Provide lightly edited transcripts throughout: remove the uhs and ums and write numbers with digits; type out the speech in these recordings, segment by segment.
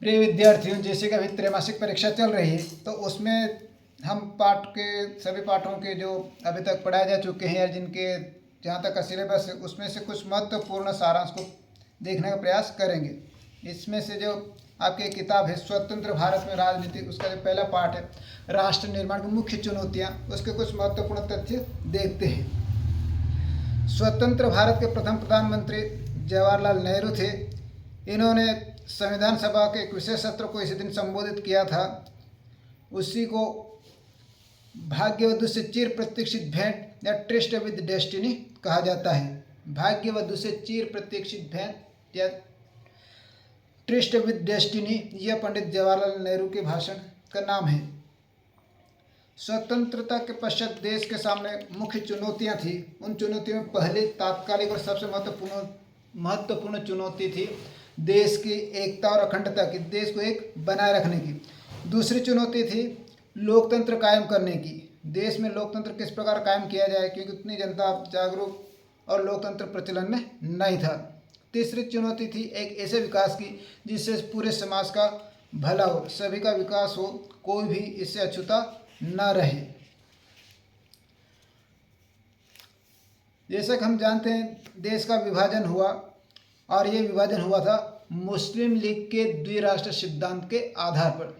प्रिय विद्यार्थियों, जैसे कि अभी त्रैमासिक परीक्षा चल रही है तो उसमें हम पाठ के सभी पाठों के जो अभी तक पढ़ाए जा चुके हैं या जिनके जहाँ तक का सिलेबस है उसमें से कुछ महत्वपूर्ण सारांश को देखने का प्रयास करेंगे। इसमें से जो आपकी किताब है स्वतंत्र भारत में राजनीति, उसका जो पहला पाठ है राष्ट्र निर्माण की मुख्य चुनौतियाँ, उसके कुछ महत्वपूर्ण तथ्य देखते हैं। स्वतंत्र भारत के प्रथम प्रधानमंत्री जवाहरलाल नेहरू थे। इन्होंने संविधान सभा के एक विशेष सत्र को इसी दिन संबोधित किया था। उसी को भाग्यवधु से चिर प्रतीक्षित भेंट या ट्रिस्ट विद डेस्टिनी कहा जाता है। भाग्यवधु से चिर प्रतीक्षित भेंट या ट्रिस्ट विद डेस्टिनी, यह पंडित जवाहरलाल नेहरू के भाषण का नाम है। स्वतंत्रता के पश्चात देश के सामने मुख्य चुनौतियां थी। उन चुनौतियों में पहले तात्कालिक और सबसे महत्वपूर्ण चुनौती थी देश की एकता और अखंडता की, देश को एक बनाए रखने की। दूसरी चुनौती थी लोकतंत्र कायम करने की। देश में लोकतंत्र किस प्रकार कायम किया जाए, क्योंकि उतनी जनता जागरूक और लोकतंत्र प्रचलन में नहीं था। तीसरी चुनौती थी एक ऐसे विकास की जिससे पूरे समाज का भला हो, सभी का विकास हो, कोई भी इससे अछूता न रहे। जैसा कि हम जानते हैं देश का विभाजन हुआ और ये विभाजन हुआ था मुस्लिम लीग के द्विराष्ट्र सिद्धांत के आधार पर।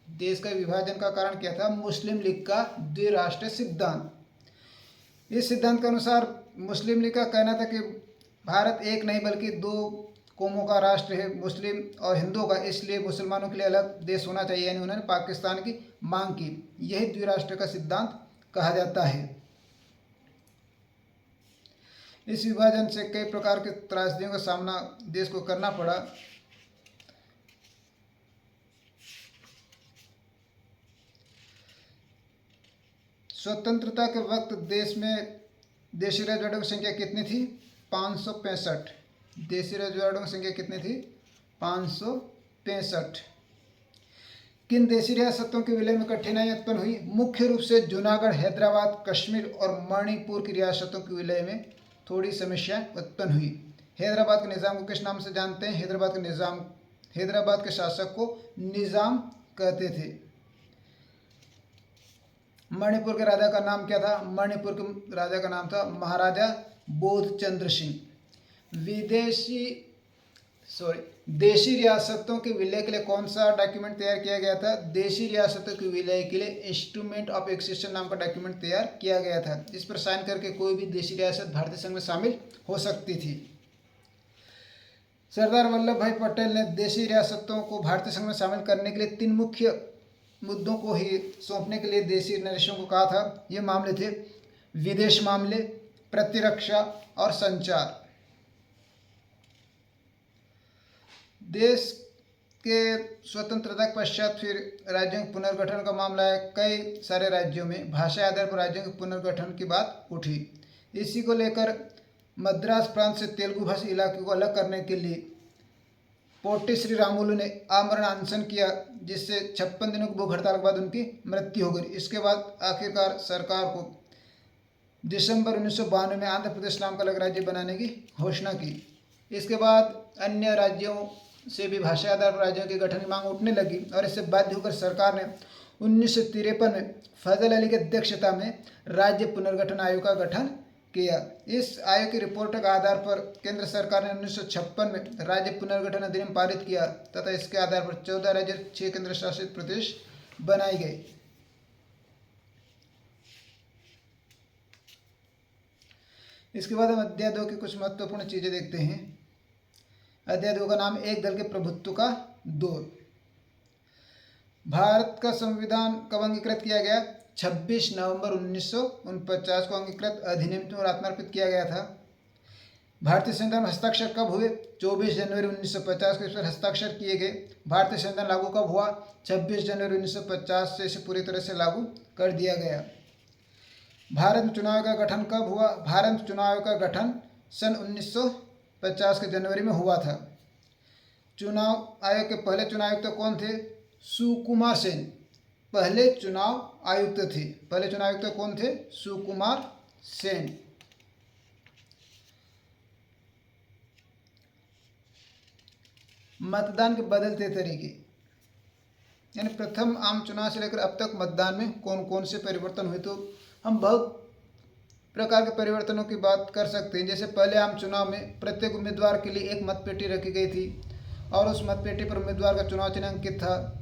देश का विभाजन का कारण क्या था? मुस्लिम लीग का द्विराष्ट्र सिद्धांत। इस सिद्धांत के अनुसार मुस्लिम लीग का कहना था कि भारत एक नहीं बल्कि दो कौमों का राष्ट्र है, मुस्लिम और हिंदुओं का, इसलिए मुसलमानों के लिए अलग देश होना चाहिए। यानी उन्होंने पाकिस्तान की मांग की। यही द्विराष्ट्र का सिद्धांत कहा जाता है। इस विभाजन से कई प्रकार के त्रासदियों का सामना देश को करना पड़ा। स्वतंत्रता के वक्त देश में देशी रजवाड़ों की संख्या कितनी थी? 565। देशी रजवाड़ों की संख्या कितनी थी? 565। किन देशी रियासतों के विलय में कठिनाई उत्पन्न हुई? मुख्य रूप से जूनागढ़, हैदराबाद, कश्मीर और मणिपुर की रियासतों के विलय में थोड़ी समस्या उत्पन्न हुई। हैदराबाद के निज़ाम को किस नाम से जानते हैं? हैदराबाद के शासक को निज़ाम कहते थे। मणिपुर के राजा का नाम क्या था? मणिपुर के राजा का नाम था महाराजा बोधचंद्र सिंह। देशी रियासतों के विलय के लिए कौन सा डॉक्यूमेंट तैयार किया गया था? देशी रियासतों के विलय के लिए इंस्ट्रूमेंट ऑफ एक्सेशन नाम का डॉक्यूमेंट तैयार किया गया था। इस पर साइन करके कोई भी देशी रियासत भारतीय संघ में शामिल हो सकती थी। सरदार वल्लभ भाई पटेल ने देशी रियासतों को भारतीय संघ में शामिल करने के लिए 3 मुख्य मुद्दों को ही सौंपने के लिए देशी नरेशों को कहा था। ये मामले थे विदेश मामले, प्रतिरक्षा और संचार। देश के स्वतंत्रता के पश्चात फिर राज्यों के पुनर्गठन का मामला है। कई सारे राज्यों में भाषा आधार पर राज्यों के पुनर्गठन की बात उठी। इसी को लेकर मद्रास प्रांत से तेलुगु भाषी इलाके को अलग करने के लिए पोट्टी श्री रामुलु ने आमरण अनशन किया, जिससे 56 दिनों की भूख हड़ताल के बाद उनकी मृत्यु हो गई। इसके बाद आखिरकार सरकार को दिसंबर 1992 में आंध्र प्रदेश नाम का अलग राज्य बनाने की घोषणा की। इसके बाद अन्य राज्यों से भी भाषा आधार पर राज्यों के गठन की मांग उठने लगी और इससे बाध्य होकर सरकार ने 1953 में फजल अली की अध्यक्षता में राज्य पुनर्गठन आयोग का गठन किया। इस आयोग की रिपोर्ट के आधार पर केंद्र सरकार ने 1956 में राज्य पुनर्गठन अधिनियम पारित किया तथा इसके आधार पर 14 राज्य 6 केंद्र शासित प्रदेश बनाए गए। इसके बाद हम अध्याय 2 की कुछ महत्वपूर्ण चीजें देखते हैं। अध्याय 2 का नाम एक दल के प्रभुत्व का दौर। भारत का संविधान कब अंगीकृत किया गया? 26 नवंबर 1949 को अंगीकृत अधिनियम और आत्मार्पित किया गया था। भारतीय संविधान में हस्ताक्षर कब हुए? 24 जनवरी 1950 को इस पर हस्ताक्षर किए गए। भारतीय संविधान लागू कब हुआ? 26 जनवरी 1950 से इसे पूरी तरह से लागू कर दिया गया। भारत में चुनाव का गठन कब हुआ? भारत में चुनाव का गठन सन 1950 के जनवरी में हुआ था। चुनाव आयोग के पहले चुनाव आयुक्त कौन थे? सुकुमार सेन पहले चुनाव आयुक्त थे। पहले चुनाव आयुक्त कौन थे? सुकुमार सेन। मतदान के बदलते तरीके, यानी प्रथम आम चुनाव से लेकर अब तक मतदान में कौन कौन से परिवर्तन हुए, तो हम बहुत प्रकार के परिवर्तनों की बात कर सकते हैं। जैसे पहले आम चुनाव में प्रत्येक उम्मीदवार के लिए एक मतपेटी रखी गई थी और उस मतपेटी पर उम्मीदवार का चुनाव चिन्ह अंकित था।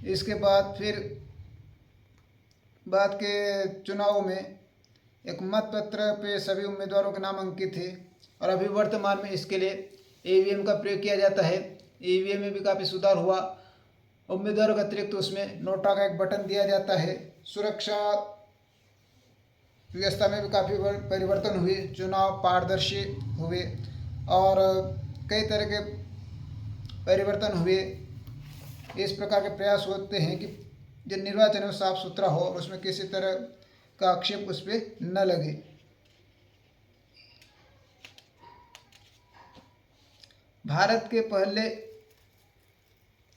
इसके बाद फिर बाद के चुनाव में एक मतपत्र पे सभी उम्मीदवारों के नाम अंकित थे और अभी वर्तमान में इसके लिए ईवीएम का प्रयोग किया जाता है। ईवीएम में भी काफ़ी सुधार हुआ। उम्मीदवारों के अतिरिक्त उसमें नोटा का एक बटन दिया जाता है। सुरक्षा व्यवस्था में भी काफ़ी परिवर्तन हुए, चुनाव पारदर्शी हुए और कई तरह के परिवर्तन हुए। इस प्रकार के प्रयास होते हैं कि जो निर्वाचन है साफ सुथरा हो और उसमें किसी तरह का आक्षेप उस पर न लगे। भारत के पहले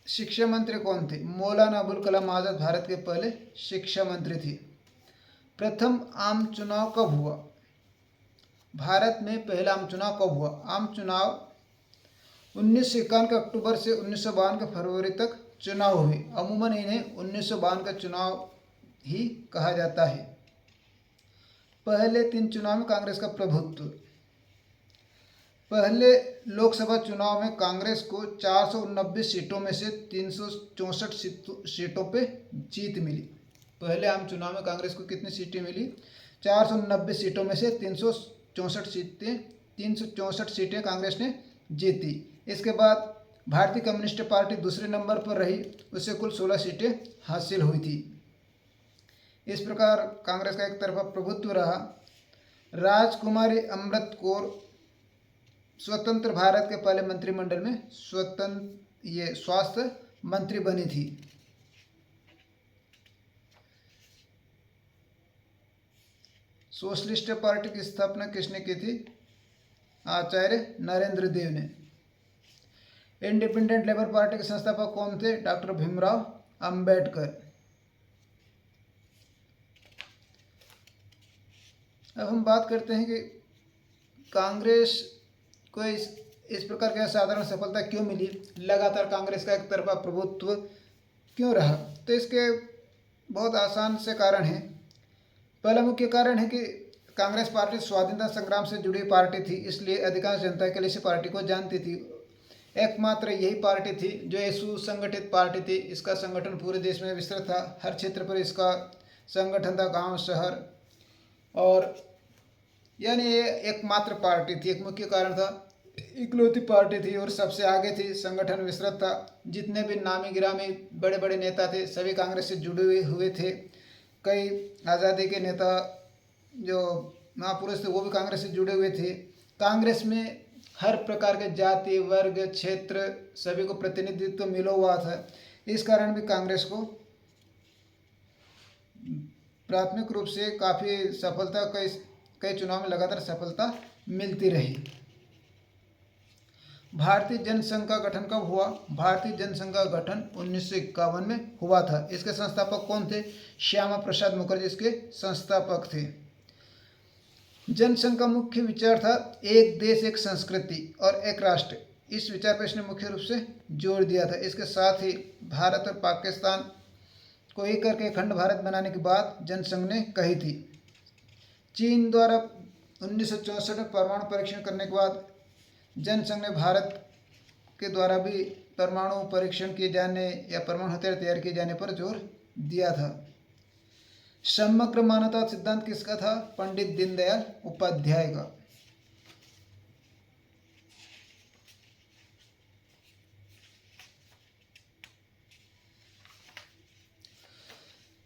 शिक्षा मंत्री कौन थे? मौलाना अबुल कलाम आज़ाद भारत के पहले शिक्षा मंत्री थे। प्रथम आम चुनाव कब हुआ? भारत में पहला आम चुनाव कब हुआ? आम चुनाव 1951 के अक्टूबर से 1952 के फरवरी तक चुनाव हुए। अमूमन इन्हें 1952 का चुनाव ही कहा जाता है। पहले 3 चुनाव में कांग्रेस का प्रभुत्व। पहले लोकसभा चुनाव में कांग्रेस को 490 सीटों में से 364 सीटों पे जीत मिली। पहले आम चुनाव में कांग्रेस को कितनी सीटें मिली? 490 सीटों में से 364 सीटें कांग्रेस ने जीती। इसके बाद भारतीय कम्युनिस्ट पार्टी दूसरे नंबर पर रही, उससे कुल 16 सीटें हासिल हुई थी। इस प्रकार कांग्रेस का एक तरफा प्रभुत्व रहा। राजकुमारी अमृत कौर स्वतंत्र भारत के पहले मंत्रिमंडल में स्वास्थ्य मंत्री बनी थी। सोशलिस्ट पार्टी की स्थापना किसने की थी? आचार्य नरेंद्र देव ने। इंडिपेंडेंट लेबर पार्टी के संस्थापक कौन थे? डॉक्टर भीमराव अंबेडकर। अब हम बात करते हैं कि कांग्रेस को इस प्रकार की असाधारण सफलता क्यों मिली, लगातार कांग्रेस का एक तरफा प्रभुत्व क्यों रहा? तो इसके बहुत आसान से कारण हैं। पहला मुख्य कारण है कि कांग्रेस पार्टी स्वाधीनता संग्राम से जुड़ी पार्टी थी, इसलिए अधिकांश जनता के लिए इस पार्टी को जानती थी। एकमात्र यही पार्टी थी जो एक सुसंगठित पार्टी थी। इसका संगठन पूरे देश में विस्तृत था, हर क्षेत्र पर इसका संगठन था, गांव शहर, और यानी ये एकमात्र पार्टी थी। एक मुख्य कारण था, इकलौती पार्टी थी और सबसे आगे थी, संगठन विस्तृत था। जितने भी नामी गिरामी बड़े बड़े नेता थे सभी कांग्रेस से जुड़े हुए थे। कई आज़ादी के नेता जो महापुरुष थे वो भी कांग्रेस से जुड़े हुए थे। कांग्रेस में हर प्रकार के जाति वर्ग क्षेत्र सभी को प्रतिनिधित्व मिला हुआ था। इस कारण भी कांग्रेस को प्राथमिक रूप से काफ़ी सफलता, कई चुनाव में लगातार सफलता मिलती रही। भारतीय जनसंघ का गठन कब हुआ? भारतीय जनसंघ का गठन 1951 में हुआ था। इसके संस्थापक कौन थे? श्यामा प्रसाद मुखर्जी इसके संस्थापक थे। जनसंघ का मुख्य विचार था एक देश एक संस्कृति और एक राष्ट्र। इस विचार पर इसने मुख्य रूप से जोर दिया था। इसके साथ ही भारत और पाकिस्तान को एक करके अखंड भारत बनाने की बात जनसंघ ने कही थी। चीन द्वारा 1964 में परमाणु परीक्षण करने के बाद जनसंघ ने भारत के द्वारा भी परमाणु परीक्षण किए जाने या परमाणु हथियार तैयार किए जाने पर जोर दिया था। समग्र मानवता सिद्धांत किसका था? पंडित दीनदयाल उपाध्याय का।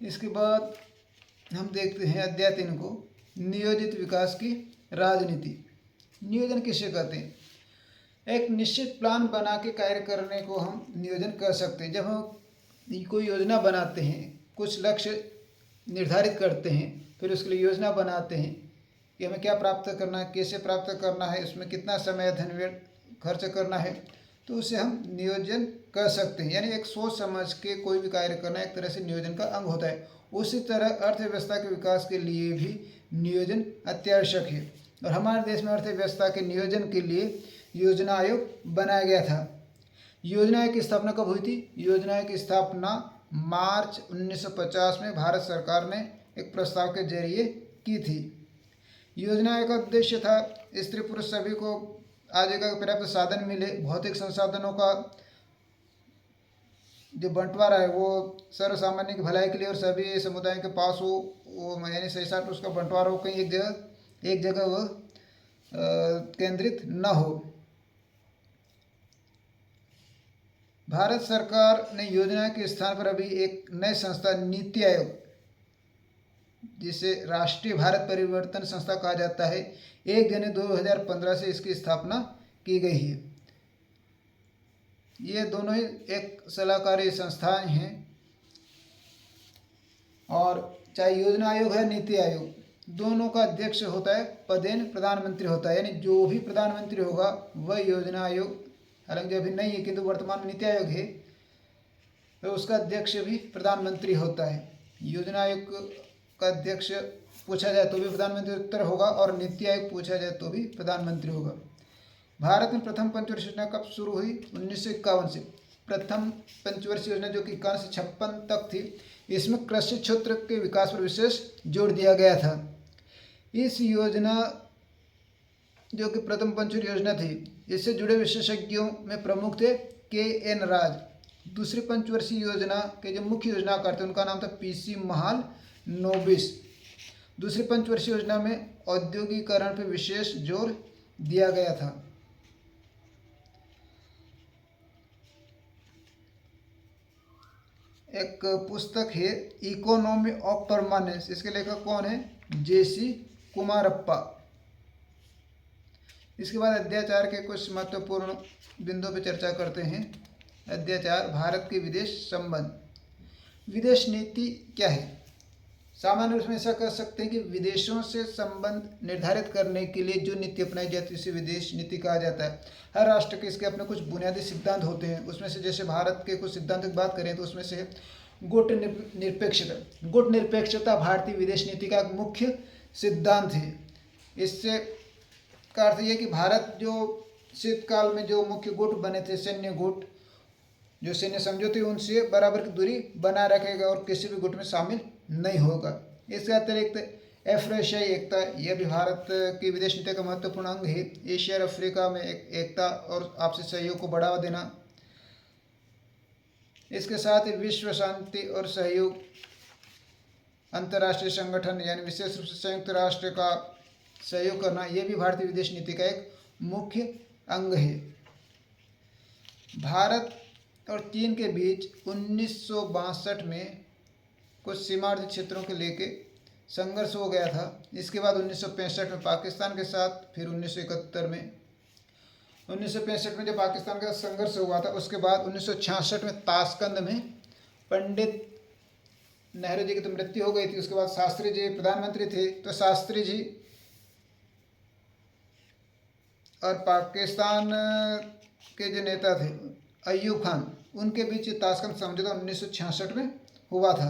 इसके बाद हम देखते हैं अध्याय 3 को, नियोजित विकास की राजनीति। नियोजन किसे कहते हैं? एक निश्चित प्लान बना के कार्य करने को हम नियोजन कर सकते हैं। जब हम कोई योजना बनाते हैं, कुछ लक्ष्य निर्धारित करते हैं, फिर उसके लिए योजना बनाते हैं कि हमें क्या प्राप्त करना है, कैसे प्राप्त करना है, उसमें कितना समय धन खर्च करना है, तो उसे हम नियोजन कर सकते हैं। यानी एक सोच समझ के कोई भी कार्य करना एक तरह से नियोजन का अंग होता है। उसी तरह अर्थव्यवस्था के विकास के लिए भी नियोजन अत्यावश्यक है और हमारे देश में अर्थव्यवस्था के नियोजन के लिए योजना आयोग बनाया गया था। योजना की स्थापना कब हुई थी? योजना की स्थापना मार्च 1950 में भारत सरकार ने एक प्रस्ताव के जरिए की थी। योजना का उद्देश्य था स्त्री पुरुष सभी को आजीविका के पर्याप्त साधन मिले, भौतिक संसाधनों का जो बंटवारा है वो सर्वसामान्य की भलाई के लिए और सभी समुदायों के पास हो, वो यानी सही साथ उसका बंटवारा हो, कहीं एक जगह वो केंद्रित न हो। भारत सरकार ने योजना के स्थान पर अभी एक नई संस्था नीति आयोग, जिसे राष्ट्रीय भारत परिवर्तन संस्था कहा जाता है, 1 जनवरी 2015 से इसकी स्थापना की गई है। ये दोनों ही एक सलाहकारी संस्थाएं हैं और चाहे योजना आयोग है नीति आयोग, दोनों का अध्यक्ष होता है पदेन प्रधानमंत्री होता है, यानी जो भी प्रधानमंत्री होगा वह योजना आयोग, हालांकि अभी नहीं है किंतु वर्तमान में नीति आयोग है, तो उसका अध्यक्ष भी प्रधानमंत्री होता है। योजना आयोग का अध्यक्ष पूछा जाए तो भी प्रधानमंत्री उत्तर होगा और नीति आयोग पूछा जाए तो भी प्रधानमंत्री होगा। भारत में प्रथम पंचवर्षीय योजना कब शुरू हुई? 1951 से। प्रथम पंचवर्षीय योजना जो कि 51 से 56 तक थी, इसमें कृषि क्षेत्र के विकास पर विशेष जोर दिया गया था। इस योजना जो कि प्रथम पंचवर्षीय योजना थी, इससे जुड़े विशेषज्ञों में प्रमुख थे के.एन. राज। दूसरी पंचवर्षीय योजना के जो मुख्य योजनाकार थे उनका नाम था पी.सी. महालनोबिस। दूसरी पंचवर्षीय योजना में औद्योगिकीकरण पर विशेष जोर दिया गया था। एक पुस्तक है इकोनॉमी ऑफ परमानेंस, इसके लेखक कौन है? जे.सी. कुमारप्पा। इसके बाद अध्याचार के कुछ महत्वपूर्ण बिंदुओं पर चर्चा करते हैं। अध्याचार, भारत के विदेश संबंध। विदेश नीति क्या है? सामान्य रूप में ऐसा कह सकते हैं कि विदेशों से संबंध निर्धारित करने के लिए जो नीति अपनाई जाती है उसे विदेश नीति कहा जाता है। हर राष्ट्र के इसके अपने कुछ बुनियादी सिद्धांत होते हैं। उसमें से जैसे भारत के कुछ सिद्धांतों की बात करें तो उसमें से गुट निरपेक्षता। गुट निरपेक्षता भारतीय विदेश नीति का एक मुख्य सिद्धांत है। इससे का अर्थ यह कि भारत जो शीतकाल में जो मुख्य गुट बने थे, सैन्य गुट, जो सैन्य समझौते, उनसे बराबर की दूरी बनाए रखेगा और किसी भी गुट में शामिल नहीं होगा। इसके अतिरिक्त एफ्रोएशियाई एकता, यह भी भारत की विदेश नीति का महत्वपूर्ण अंग है। एशिया और अफ्रीका में एकता और आपसी सहयोग को बढ़ावा देना। इसके साथ ही विश्व शांति और सहयोग, अंतर्राष्ट्रीय संगठन यानी विशेष रूप से संयुक्त राष्ट्र का सहयोग करना, यह भी भारतीय विदेश नीति का एक मुख्य अंग है। भारत और चीन के बीच 1962 में कुछ सीमावर्ती क्षेत्रों के लेके संघर्ष हो गया था। इसके बाद 1965 में पाकिस्तान के साथ, फिर 1971 में 1965 में जब पाकिस्तान का संघर्ष हुआ था, उसके बाद 1966 में ताशकंद में पंडित नेहरू जी की तो मृत्यु हो गई थी। उसके बाद शास्त्री जी प्रधानमंत्री थे, तो शास्त्री जी और पाकिस्तान के जो नेता थे अयूब खान, उनके बीच ताशकंद समझौता 1966 में हुआ था।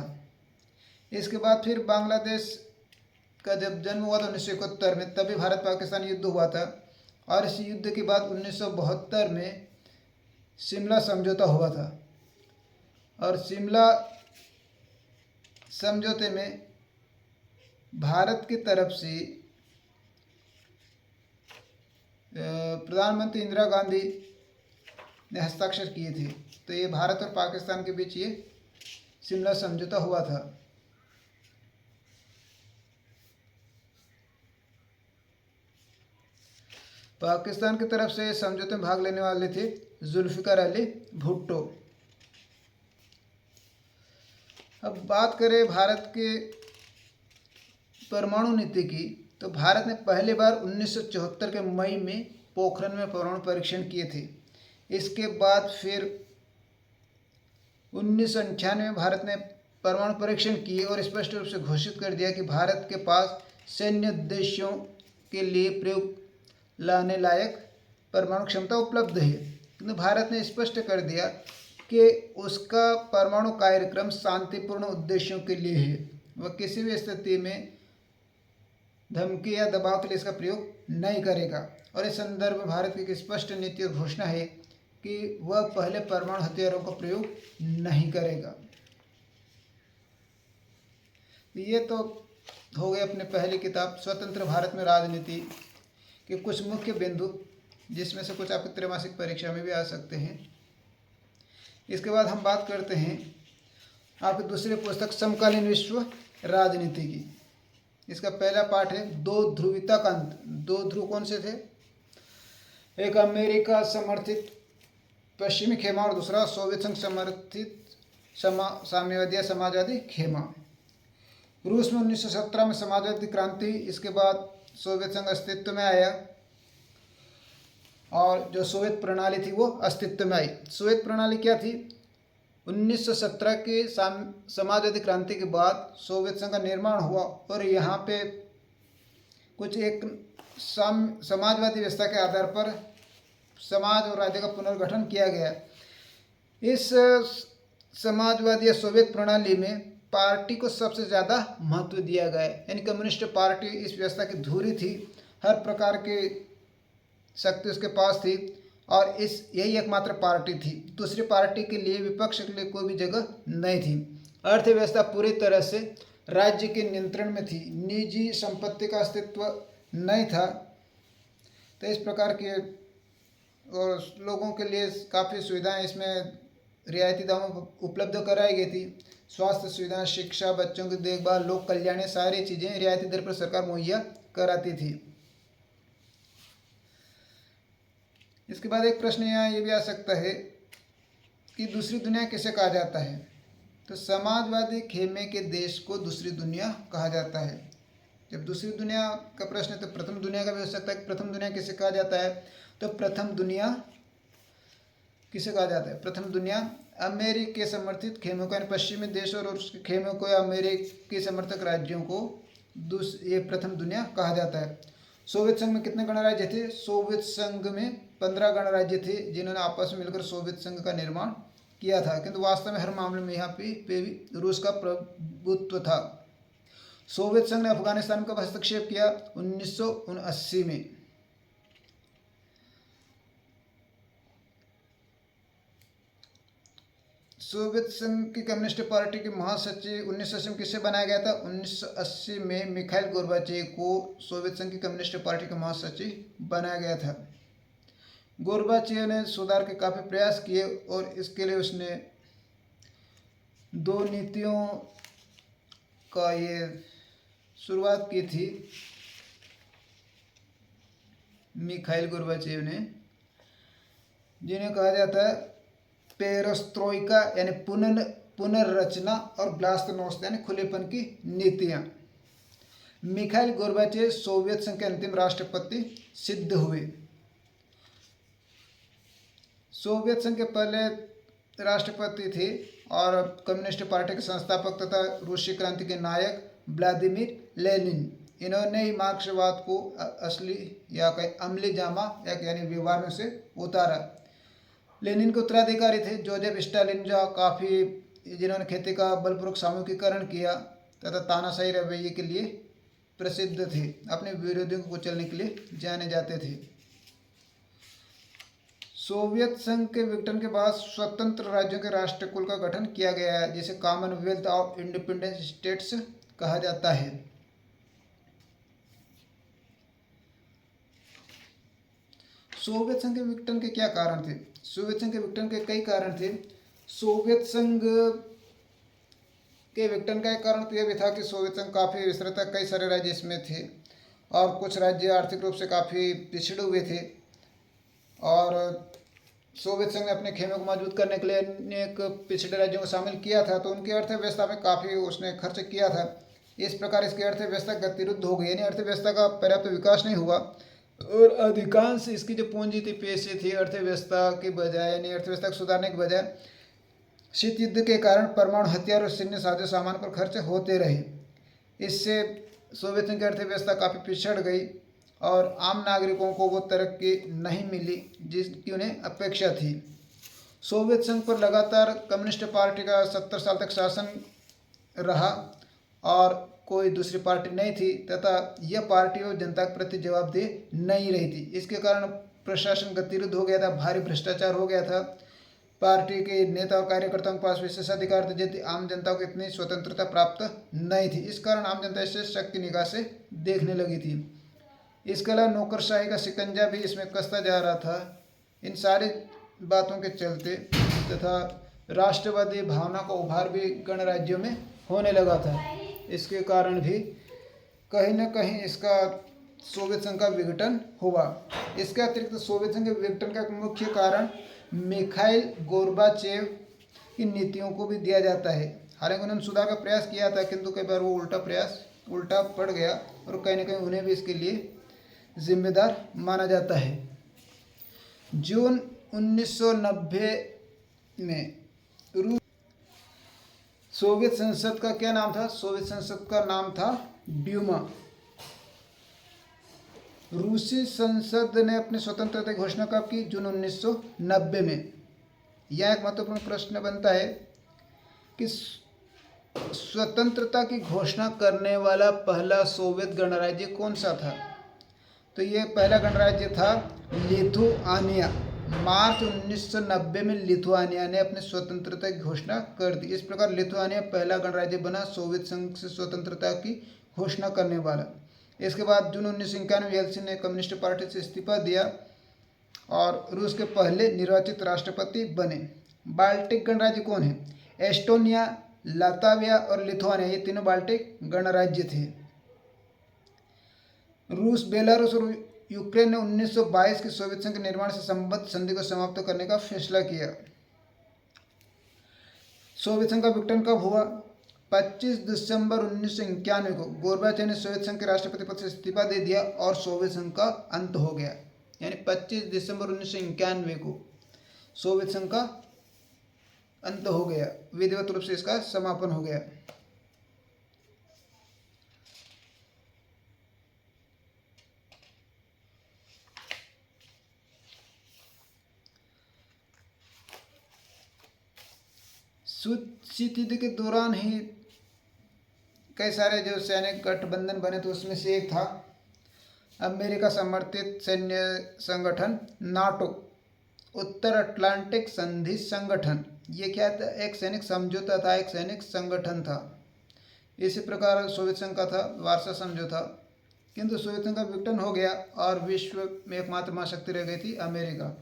इसके बाद फिर बांग्लादेश का जब जन्म हुआ था 1971 में, तभी भारत पाकिस्तान युद्ध हुआ था और इस युद्ध के बाद 1972 में शिमला समझौता हुआ था। और शिमला समझौते में भारत की तरफ से प्रधानमंत्री इंदिरा गांधी ने हस्ताक्षर किए थे। तो ये भारत और पाकिस्तान के बीच ये शिमला समझौता हुआ था। पाकिस्तान की तरफ से समझौते में भाग लेने वाले थे जुल्फिकार अली भुट्टो। अब बात करें भारत के परमाणु नीति की, तो भारत ने पहली बार 1974 के मई में पोखरण में परमाणु परीक्षण किए थे। इसके बाद फिर 1998 में भारत ने परमाणु परीक्षण किए और स्पष्ट रूप से घोषित कर दिया कि भारत के पास सैन्य उद्देश्यों के लिए प्रयोग लाने लायक परमाणु क्षमता उपलब्ध है। किंतु भारत ने स्पष्ट कर दिया कि उसका परमाणु कार्यक्रम शांतिपूर्ण उद्देश्यों के लिए है। वह किसी भी स्थिति में धमकी या दबाव के लिए इसका प्रयोग नहीं करेगा। और इस संदर्भ में भारत की एक स्पष्ट नीति और घोषणा है कि वह पहले परमाणु हथियारों का प्रयोग नहीं करेगा। ये तो हो गए अपने पहली किताब स्वतंत्र भारत में राजनीति के कुछ मुख्य बिंदु, जिसमें से कुछ आपकी त्रैमासिक परीक्षा में भी आ सकते हैं। इसके बाद हम बात करते हैं आपकी दूसरी पुस्तक समकालीन विश्व राजनीति की। इसका पहला पाठ है दो ध्रुवीता का अंत। दो ध्रुव कौन से थे? एक अमेरिका समर्थित पश्चिमी खेमा और दूसरा सोवियत संघ समर्थित साम्यवादी या समाजवादी खेमा। रूस में 1917 में समाजवादी क्रांति, इसके बाद सोवियत संघ अस्तित्व में आया और जो सोवियत प्रणाली थी वो अस्तित्व में आई। सोवियत प्रणाली क्या थी? 1917 के समाजवादी क्रांति के बाद सोवियत संघ का निर्माण हुआ और यहाँ पे कुछ एक समाजवादी व्यवस्था के आधार पर समाज और राज्य का पुनर्गठन किया गया। इस समाजवादी या सोवियत प्रणाली में पार्टी को सबसे ज़्यादा महत्व दिया गया, यानी कम्युनिस्ट पार्टी इस व्यवस्था की धुरी थी। हर प्रकार की शक्ति उसके पास थी और यही एकमात्र पार्टी थी। दूसरी पार्टी के लिए, विपक्ष के लिए कोई भी जगह नहीं थी। अर्थव्यवस्था पूरी तरह से राज्य के नियंत्रण में थी। निजी संपत्ति का अस्तित्व नहीं था। तो इस प्रकार के और लोगों के लिए काफ़ी सुविधाएं इसमें रियायती दामों पर उपलब्ध कराई गई थी। स्वास्थ्य सुविधाएं, शिक्षा, बच्चों की देखभाल, लोक कल्याण, सारी चीज़ें रियायती दर पर सरकार मुहैया कराती थी। इसके बाद एक प्रश्न यहाँ ये भी आ सकता है कि दूसरी दुनिया किसे कहा जाता है? तो समाजवादी खेमे के देश को दूसरी दुनिया कहा जाता है। जब दूसरी दुनिया का प्रश्न है तो प्रथम दुनिया का भी हो सकता है कि प्रथम दुनिया किसे कहा जाता है? तो प्रथम दुनिया किसे कहा जाता है? प्रथम दुनिया अमेरिकी समर्थित खेमों को, यानी पश्चिमी देशों और उसके खेमों को या अमेरिकी समर्थक राज्यों को ये प्रथम दुनिया कहा जाता है। सोवियत संघ में कितने गणराज्य थे? सोवियत संघ में 15 गणराज्य थे जिन्होंने आपस में मिलकर सोवियत संघ का निर्माण किया था, किंतु वास्तव में हर मामले में यहाँ पे रूस का प्रभुत्व था। सोवियत संघ ने अफगानिस्तान का हस्तक्षेप किया 1979 में। सोवियत संघ की कम्युनिस्ट पार्टी के महासचिव 1980 में किसे बनाया गया था? 1980 में मिखाइल गोर्बाचेव को सोवियत संघ की कम्युनिस्ट पार्टी का महासचिव बनाया गया था। गोर्बाचेव ने सुधार के काफ़ी प्रयास किए और इसके लिए उसने दो नीतियों का ये शुरुआत की थी मिखाइल गोर्बाचेव ने, जिन्हें कहा जाता है पेरेस्ट्रोइका यानी पुनर्रचना और ग्लास्नोस्त यानी खुलेपन की नीतियाँ। मिखाइल गोर्बाचेव सोवियत संघ के अंतिम राष्ट्रपति सिद्ध हुए। सोवियत संघ के पहले राष्ट्रपति थे और कम्युनिस्ट पार्टी के संस्थापक तथा रूसी क्रांति के नायक व्लादिमीर लेनिन। इन्होंने ही मार्क्सवाद को असली या कहीं अमली जामा यानी व्यवहार में से उतारा। लेनिन के उत्तराधिकारी थे जोसेफ स्टालिन, जो काफ़ी जिन्होंने खेती का बलपूर्वक सामूहिकीकरण किया तथा तानाशाही रवैये के लिए प्रसिद्ध थे। अपने विरोधियों को कुचलने के लिए जाने जाते थे। सोवियत संघ के विघटन के बाद स्वतंत्र राज्यों के राष्ट्रकुल का गठन किया गया है, जिसे कॉमनवेल्थ ऑफ इंडिपेंडेंट स्टेट्स कहा जाता है। सोवियत संघ के विघटन के क्या कारण थे? सोवियत संघ के विघटन के कई कारण थे। सोवियत संघ के विघटन का एक कारण तो यह भी था कि सोवियत संघ काफ़ी विस्तृत था, कई सारे राज्य इसमें थे और कुछ राज्य आर्थिक रूप से काफ़ी पिछड़े हुए थे और सोवियत संघ ने अपने खेमे को मजबूत करने के लिए अनेक पिछड़े राज्यों को शामिल किया था, तो उनकी अर्थव्यवस्था में काफ़ी उसने खर्च किया था। इस प्रकार इसकी अर्थव्यवस्था गतिरुद्ध हो गई, यानी अर्थव्यवस्था का पर्याप्त विकास नहीं हुआ और अधिकांश इसकी जो पूंजी थी, पैसे थी, अर्थव्यवस्था के बजाय यानी अर्थव्यवस्था को सुधारने के बजाय शीत युद्ध के कारण परमाणु हथियार और सैन्य साजो सामान पर खर्च होते रहे। इससे सोवियत संघ की अर्थव्यवस्था काफ़ी पिछड़ गई और आम नागरिकों को वो तरक्की नहीं मिली जिसकी उन्हें अपेक्षा थी। सोवियत संघ पर लगातार कम्युनिस्ट पार्टी का 70 साल तक शासन रहा और कोई दूसरी पार्टी नहीं थी तथा यह पार्टी और जनता के प्रति जवाबदेह नहीं रही थी। इसके कारण प्रशासन गतिरोध हो गया था, भारी भ्रष्टाचार हो गया था, पार्टी के नेता और कार्यकर्ताओं के पास विशेषाधिकार थे, जितनी आम जनता को इतनी स्वतंत्रता प्राप्त नहीं थी। इस कारण आम जनता इसे शक की निगाह से देखने लगी थी। इसके अलावा नौकरशाही का शिकंजा भी इसमें कसता जा रहा था। इन सारी बातों के चलते तथा राष्ट्रवादी भावना का उभार भी गणराज्यों में होने लगा था। इसके कारण भी कहीं न कहीं इसका सोवियत संघ का विघटन हुआ। इसके अतिरिक्त सोवियत संघ के विघटन का एक मुख्य कारण मिखाइल गोर्बाचेव की नीतियों को भी दिया जाता है। हालांकि उन्होंने सुधार का प्रयास किया था, किंतु कई बार वो उल्टा पड़ गया और कहीं न कहीं उन्हें भी इसके लिए जिम्मेदार माना जाता है। जून 1990 में सोवियत संसद का क्या नाम था? सोवियत संसद का नाम था ड्यूमा। रूसी संसद ने अपनी स्वतंत्रता की घोषणा कब की? जून 1990 में। यह एक महत्वपूर्ण प्रश्न बनता है कि स्वतंत्रता की घोषणा करने वाला पहला सोवियत गणराज्य कौन सा था? तो ये पहला गणराज्य था लिथुआनिया। मार्च 1990 में लिथुआनिया ने अपनी स्वतंत्रता की घोषणा कर दी। इस प्रकार लिथुआनिया पहला गणराज्य बना सोवियत संघ से स्वतंत्रता की घोषणा करने वाला। इसके बाद जून 1991 में येल्त्सिन ने कम्युनिस्ट पार्टी से इस्तीफा दिया और रूस के पहले निर्वाचित राष्ट्रपति बने। बाल्टिक गणराज्य कौन है? एस्टोनिया, लातविया और लिथुआनिया, ये तीनों बाल्टिक गणराज्य थे। रूस, बेलारूस और यूक्रेन ने 1922 की सोवियत संघ के निर्माण से संबद्ध संधि को समाप्त करने का फैसला किया। सोवियत संघ का विघटन कब हुआ? 25 दिसंबर 1991 को गोर्बाचेव ने सोवियत संघ के राष्ट्रपति पद से इस्तीफा दे दिया और सोवियत संघ का अंत हो गया। यानी 25 दिसंबर 1991 को सोवियत संघ का अंत हो गया, विधिवत रूप से इसका समापन हो गया। शीत युद्ध के दौरान ही कई सारे जो सैनिक गठबंधन बने, तो उसमें से एक था अमेरिका समर्थित सैन्य संगठन नाटो, उत्तर अटलांटिक संधि संगठन। ये क्या था? एक सैनिक समझौता था, एक सैनिक संगठन था। इसी प्रकार सोवियत संघ का था वार्सा समझौता। किंतु सोवियत संघ का विघटन हो गया और विश्व में एकमात्र महाशक्ति रह गई थी अमेरिका।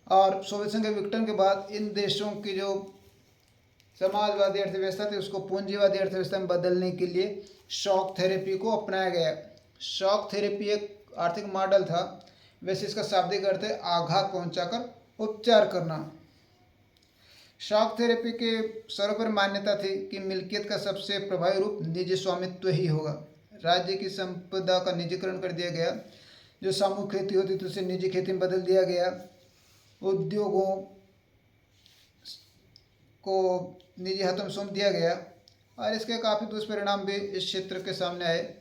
और सोवियत संघ के विघटन के बाद इन देशों की जो समाजवादी अर्थव्यवस्था थी उसको पूंजीवादी अर्थव्यवस्था में बदलने के लिए शॉक थेरेपी को अपनाया गया। शॉक थेरेपी एक आर्थिक मॉडल था, वैसे इसका शाब्दिक अर्थ है आघात पहुंचाकर उपचार करना। शॉक थेरेपी के सर्वोपरि मान्यता थी कि मिल्कियत का सबसे प्रभावी रूप निजी स्वामित्व ही होगा। राज्य की संपदा का निजीकरण कर दिया गया। जो सामूहिक खेती होती थी उसे निजी खेती में बदल दिया गया। उद्योगों को निजी हाथों में सौंप दिया गया और इसके काफ़ी दुष्परिणाम भी इस क्षेत्र के सामने आए।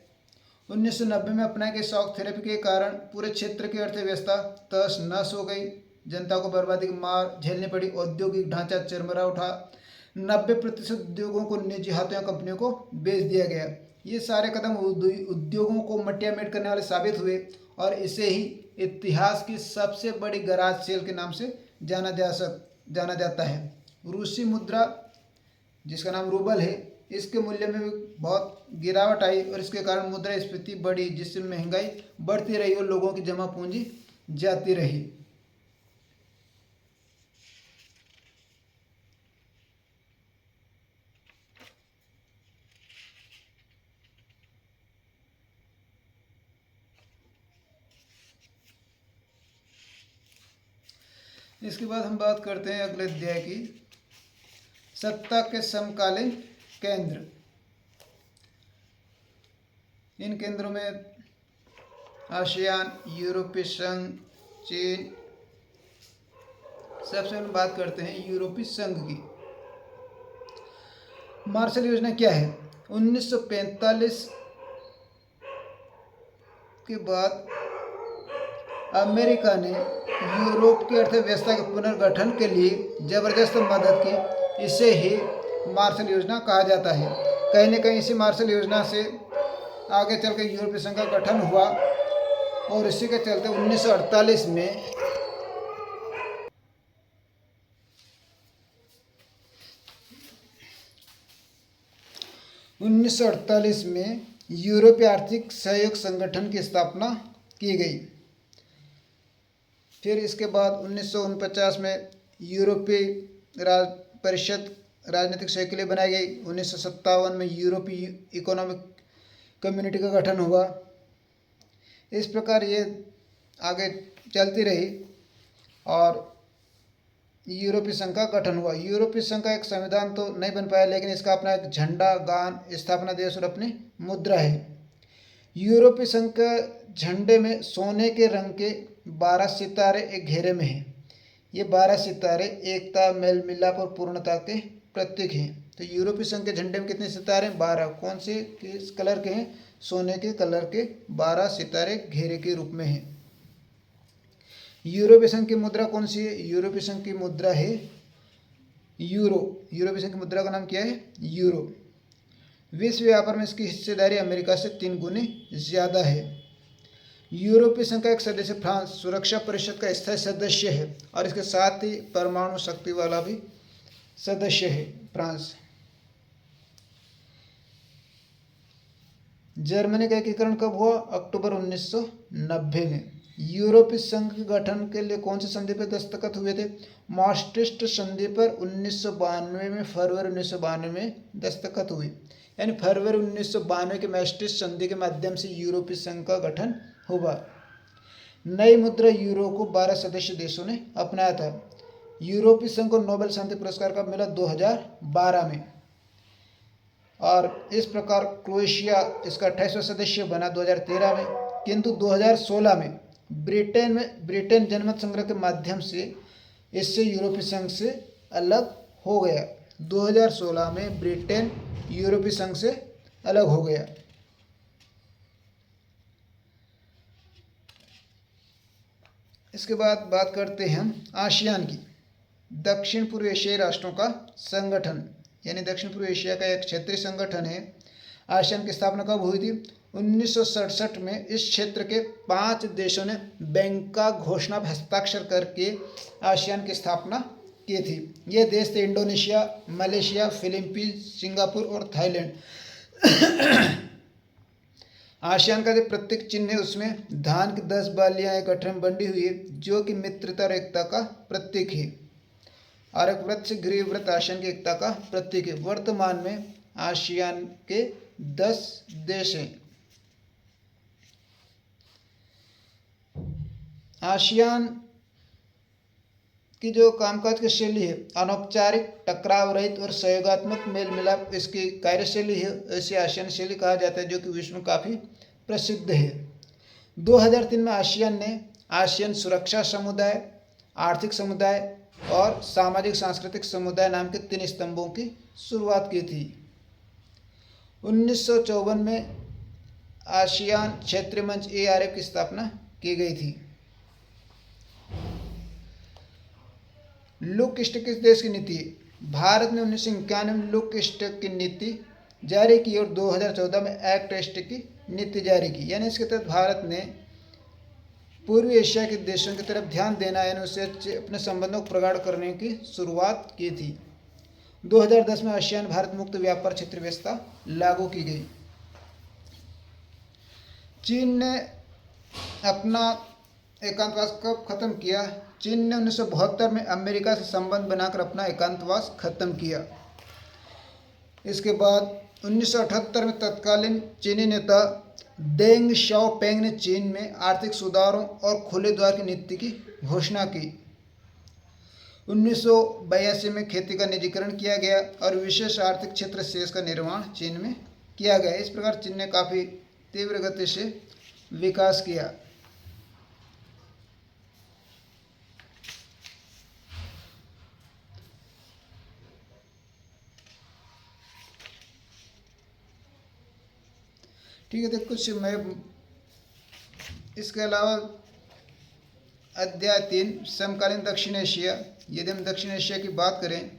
1990 में अपनाई गई शॉक थेरेपी के कारण पूरे क्षेत्र की अर्थव्यवस्था तहस नहस हो गई। जनता को बर्बादी की मार झेलनी पड़ी। औद्योगिक ढांचा चरमरा उठा। 90% उद्योगों को निजी हाथों या कंपनियों को बेच दिया गया। ये सारे कदम उद्योगों को मटियामेट करने वाले साबित हुए और इसे ही इतिहास की सबसे बड़ी गराज सेल के नाम से जाना जाता है। रूसी मुद्रा जिसका नाम रूबल है, इसके मूल्य में भी बहुत गिरावट आई और इसके कारण मुद्रास्फीति बढ़ी, जिससे महंगाई बढ़ती रही और लोगों की जमा पूंजी जाती रही। इसके बाद हम बात करते हैं अगले अध्याय की, सत्ता के समकालीन केंद्र। इन केंद्रों में आसियान, यूरोपीय संघ, चीन। सबसे पहले बात करते हैं यूरोपीय संघ की। मार्शल योजना क्या है? 1945 के बाद अमेरिका ने यूरोप की अर्थव्यवस्था के पुनर्गठन के लिए जबरदस्त मदद की। इसे ही मार्शल योजना कहा जाता है। कहीं न कहीं इसी मार्शल योजना से आगे चल कर यूरोपीय संघ का गठन हुआ और इसी के चलते 1948 में यूरोपीय आर्थिक सहयोग संगठन की स्थापना की गई। फिर इसके बाद 1949 में यूरोपीय परिषद राजनीतिक सहयोग के लिए बनाई गई। 1957 में यूरोपीय इकोनॉमिक कम्युनिटी का गठन हुआ। इस प्रकार ये आगे चलती रही और यूरोपीय संघ का गठन हुआ। यूरोपीय संघ का एक संविधान तो नहीं बन पाया, लेकिन इसका अपना एक झंडा, गान, स्थापना दिवस और अपनी मुद्रा है। यूरोपीय संघ का झंडे में सोने के रंग के 12 सितारे एक घेरे में हैं। ये 12 सितारे एकता, मेल मिलाप और पूर्णता के प्रतीक हैं। तो यूरोपीय संघ के झंडे में कितने सितारे हैं? 12। कौन से किस कलर के हैं? सोने के कलर के 12 सितारे घेरे के रूप में हैं। यूरोपीय संघ की मुद्रा कौन सी है? यूरोपीय संघ की मुद्रा है यूरो। यूरोपीय संघ की मुद्रा का नाम क्या है? यूरो। विश्व व्यापार में इसकी हिस्सेदारी अमेरिका से 3 गुनी ज़्यादा है। यूरोपीय संघ का एक सदस्य फ्रांस सुरक्षा परिषद का स्थायी सदस्य है और इसके साथ ही परमाणु शक्ति वाला भी सदस्य है फ्रांस। जर्मनी का एकीकरण कब हुआ? अक्टूबर 1990 में। यूरोपीय संघ के गठन के लिए कौन सी संधि पर दस्तखत हुए थे? maastricht संधि पर 1992 में, फरवरी 1992 में दस्तखत हुई। यानी फरवरी 1992 के maastricht संधि के माध्यम से यूरोपीय संघ का गठन हुआ। नई मुद्रा यूरो को 12 सदस्य देशों ने अपनाया था। यूरोपीय संघ को नोबेल शांति पुरस्कार कब मिला? 2012 में। और इस प्रकार क्रोएशिया इसका 28वां सदस्य बना 2013 में, किंतु 2016 में ब्रिटेन जनमत संग्रह के माध्यम से इससे यूरोपीय संघ से अलग हो गया। 2016 में ब्रिटेन यूरोपीय संघ से अलग हो गया। इसके बाद बात करते हैं हम आसियान की। दक्षिण पूर्व एशियाई राष्ट्रों का संगठन, यानी दक्षिण पूर्व एशिया का एक क्षेत्रीय संगठन है। आसियान की स्थापना कब हुई थी? 1967 में। इस क्षेत्र के 5 देशों ने बैंकॉक घोषणा पर हस्ताक्षर करके आसियान की स्थापना की थी। ये देश थे इंडोनेशिया, मलेशिया, फिलीपींस, सिंगापुर और थाईलैंड। आसियान का जो प्रतीक चिन्ह है उसमें धान की 10 बालियाँ एक गठरी में बंधी हुई है, जो कि मित्रता और एकता का प्रतीक है। और एक व्रत से घिरी व्रत आसियान की एकता का प्रतीक है। वर्तमान में आसियान के 10 देश हैं। आसियान की जो कामकाज की शैली है अनौपचारिक, टकराव रहित और सहयोगात्मक मेल मिलाप इसकी कार्यशैली है। इसे आसियान शैली कहा जाता है, जो कि विश्व में काफ़ी प्रसिद्ध है। 2003 में आसियान ने आसियान सुरक्षा समुदाय, आर्थिक समुदाय और सामाजिक सांस्कृतिक समुदाय नाम के 3 स्तंभों की शुरुआत की थी। 1954 में आसियान क्षेत्रीय मंच ARF की स्थापना की गई थी। लुक स्टिक किस देश की नीति है? भारत ने 1991 में लुक स्टिक की नीति जारी की और 2014 में एक्ट स्टिक की नीति जारी की। यानी इसके तहत भारत ने पूर्वी एशिया के देशों की तरफ ध्यान देना, यानी उससे अपने संबंधों को प्रगाढ़ करने की शुरुआत की थी। 2010 में आसियान भारत मुक्त व्यापार क्षेत्र व्यवस्था लागू की गई। चीन ने अपना एकांतवास कब खत्म किया? चीन ने 1972 में अमेरिका से संबंध बनाकर अपना एकांतवास खत्म किया। इसके बाद 1978 में तत्कालीन चीनी नेता डेंग शाओपेंग ने चीन में आर्थिक सुधारों और खुले द्वार की नीति की घोषणा की। 1982 में खेती का निजीकरण किया गया और विशेष आर्थिक क्षेत्र शेष का निर्माण चीन में किया गया। इस प्रकार चीन ने काफ़ी तीव्र गति से विकास किया। ठीक है, तो कुछ मैं इसके अलावा अध्याय 3 समकालीन दक्षिण एशिया। यदि हम दक्षिण एशिया की बात करें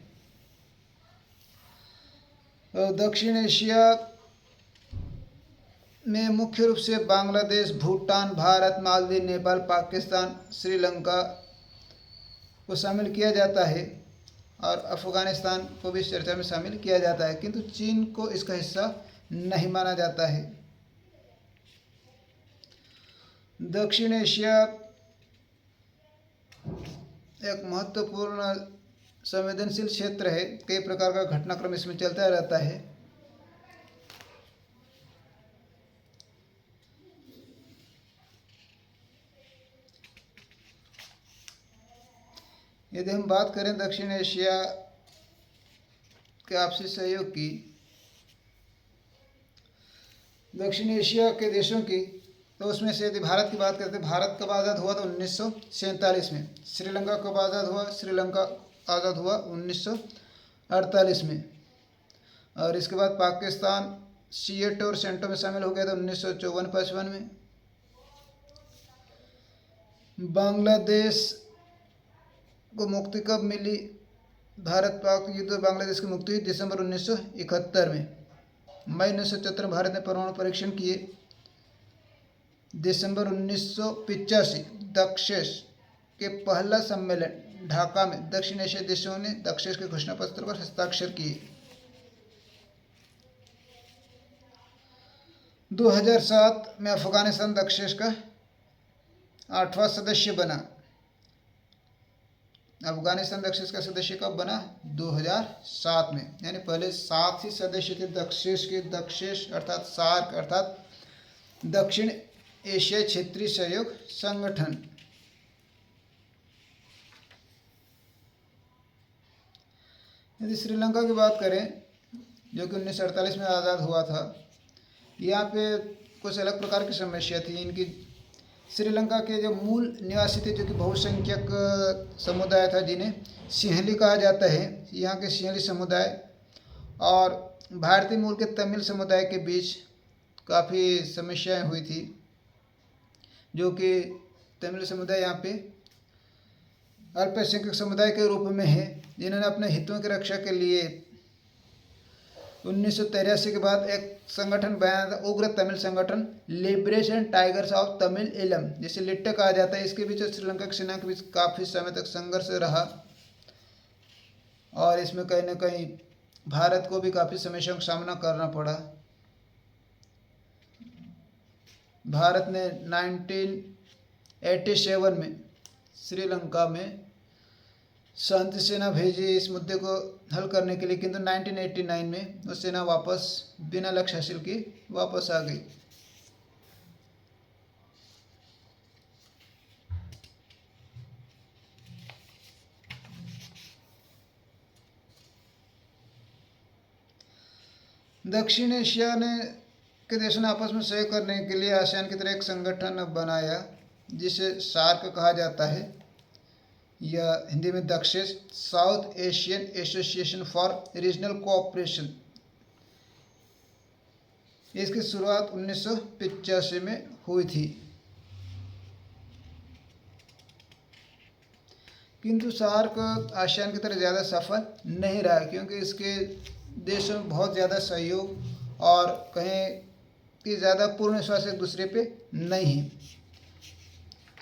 तो दक्षिण एशिया में मुख्य रूप से बांग्लादेश, भूटान, भारत, मालदीव, नेपाल, पाकिस्तान, श्रीलंका को शामिल किया जाता है और अफगानिस्तान को भी चर्चा में शामिल किया जाता है, किंतु चीन को इसका हिस्सा नहीं माना जाता है। दक्षिण एशिया एक महत्वपूर्ण संवेदनशील क्षेत्र है। कई प्रकार का घटनाक्रम इसमें चलता रहता है। यदि हम बात करें दक्षिण एशिया के आपसी सहयोग की, दक्षिण एशिया के देशों की, तो उसमें से यदि भारत की बात करते हैं, भारत कब आज़ाद हुआ तो 1947 में। श्रीलंका कब आज़ाद हुआ? श्रीलंका आज़ाद हुआ 1948 में। और इसके बाद पाकिस्तान सिएटो और सेंटो में शामिल हो गया था 1954-55 में। बांग्लादेश को मुक्ति कब मिली? भारत पाक युद्ध और बांग्लादेश की मुक्ति हुई दिसंबर 1971 में। मई 1974 भारत ने परमाणु परीक्षण किए। दिसंबर 1985 दक्षेश के पहला सम्मेलन ढाका में दक्षिण एशियाई देशों ने दक्षेश के घोषणा पत्र पर हस्ताक्षर किए। 2007 में अफगानिस्तान दक्षेश का 8वां सदस्य बना। अफगानिस्तान दक्षेश का सदस्य कब बना? 2007 में। यानी पहले 7 ही सदस्य थे दक्षेश के। दक्षेश अर्थात सार्क अर्थात दक्षिण एशियाई क्षेत्रीय सहयोग संगठन। यदि श्रीलंका की बात करें, जो कि 1948 में आज़ाद हुआ था, यहाँ पे कुछ अलग प्रकार की समस्या थी इनकी। श्रीलंका के जो मूल निवासी थे, जो कि बहुसंख्यक समुदाय था, जिन्हें सिंहली कहा जाता है, यहाँ के सिंहली समुदाय और भारतीय मूल के तमिल समुदाय के बीच काफ़ी समस्याएं हुई थी, जो कि तमिल समुदाय यहाँ पे अल्पसंख्यक समुदाय के रूप में है, जिन्होंने अपने हितों की रक्षा के लिए 1983 के बाद एक संगठन बनाया था, उग्र तमिल संगठन लिबरेशन टाइगर्स ऑफ तमिल इलम, जिसे लिट्टे कहा जाता है। इसके बीच श्रीलंका की सेना के बीच काफ़ी समय तक संघर्ष रहा और इसमें कहीं ना कहीं भारत को भी काफ़ी समस्याओं का सामना करना पड़ा। भारत ने 1987 में श्रीलंका में शांति सेना भेजी इस मुद्दे को हल करने के लिए, किंतु 1989 में वो सेना वापस बिना लक्ष्य हासिल किए वापस आ गई। दक्षिण एशिया के देशों ने आपस में सहयोग करने के लिए आसियान की तरह एक संगठन बनाया, जिसे सार्क कहा जाता है, या हिंदी में Dakshesh, south Asian association for regional cooperation. इसकी शुरुआत 1985 में हुई थी, किंतु सार्क आसियान की तरह ज़्यादा सफल नहीं रहा, क्योंकि इसके देशों में बहुत ज़्यादा सहयोग और कहें कि ज़्यादा पूर्ण विश्वास एक दूसरे पे नहीं है।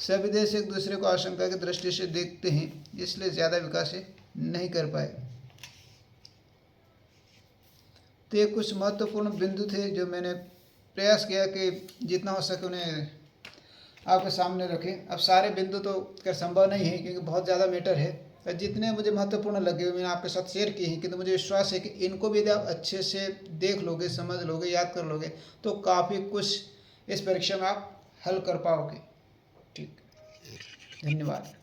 सभी देश एक दूसरे को आशंका की दृष्टि से देखते हैं, इसलिए ज़्यादा विकास नहीं कर पाए। तो ये कुछ महत्वपूर्ण बिंदु थे जो मैंने प्रयास किया कि जितना हो सके उन्हें आपके सामने रखें। अब सारे बिंदु तो कर संभव नहीं है, क्योंकि बहुत ज़्यादा मैटर है, और जितने मुझे महत्वपूर्ण लगे हुए मैंने आपके साथ शेयर किए हैं। किंतु मुझे विश्वास है कि इनको भी यदि आप अच्छे से देख लोगे, समझ लोगे, याद कर लोगे, तो काफ़ी कुछ इस परीक्षा में आप हल कर पाओगे। ठीक, धन्यवाद।